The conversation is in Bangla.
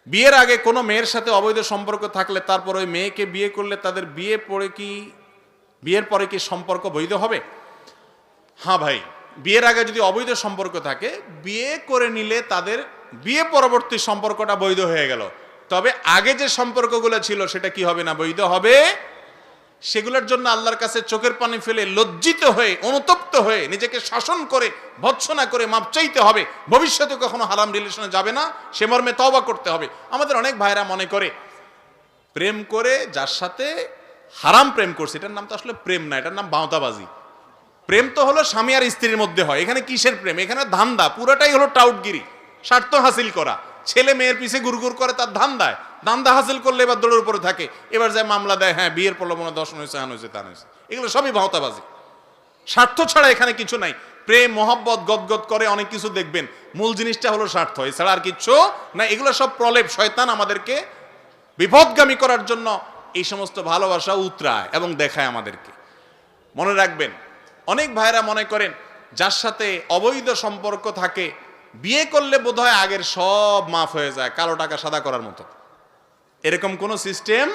বিয়ের আগে কোনো মেয়ের সাথে অবৈধ সম্পর্ক থাকলে তারপর ওই মেয়েকে বিয়ে করলে তাদের বিয়ের পরে কি সম্পর্ক বৈধ হবে? হ্যাঁ ভাই, বিয়ের আগে যদি অবৈধ সম্পর্ক থাকে, বিয়ে করে নিলে তাদের বিয়ে পরবর্তী সম্পর্কটা বৈধ হয়ে গেল। তবে আগে যে সম্পর্কগুলো ছিল সেটা কি হবে না, বৈধ হবে। সেগুলোর জন্য আল্লাহর কাছে চোখের পানি ফেলে লজ্জিত হয়ে অনুতপ্ত হয়ে নিজেকে শাসন করে ভৎসনা করে মাপ চাইতে হবে। ভবিষ্যতে কখনো হারাম রিলেশনে যাবে না, সে মর্মে তওবা করতে হবে। আমাদের অনেক ভাইরা মনে করে প্রেম করে যার সাথে হারাম প্রেম করছে, এটার নাম তো আসলে প্রেম না, এটার নাম বাউতাবাজি। প্রেম তো হলো স্বামী আর স্ত্রীর মধ্যে হয়, এখানে কিসের প্রেম? এখানে ধান্দা, পুরোটাই হলো টাউটগিরি, স্বার্থ হাসিল করা। ছেলে মেয়ের পিছে গুড়গুড় করে তার ধান্দায়, ধান্দা হাসিল করলে এবার দৌড়ের উপরে থাকে, এবার যায় মামলা দেয়, হ্যাঁ বিয়ের প্রলোভনে দর্শন হয়েছে, হ্যান হয়েছে, তান হয়েছে। এগুলো সবই ভাওতাবাজি, স্বার্থ ছাড়া এখানে কিছু নাই। প্রেম মহব্বত গদগদ করে অনেক কিছু দেখবেন, মূল জিনিসটা হলো স্বার্থ, এছাড়া আর কিচ্ছু না। এগুলো সব প্রলেপ, শয়তান আমাদেরকে বিপদগামী করার জন্য এই সমস্ত ভালোবাসা উতরায় এবং দেখায় আমাদেরকে। মনে রাখবেন, অনেক ভাইরা মনে করেন যার সাথে অবৈধ সম্পর্ক থাকে বিয়ে করলে বোধহয় আগের সব মাফ হয়ে যায়, কালো টাকা সাদা করার মতো। এরকম কোনো সিস্টেম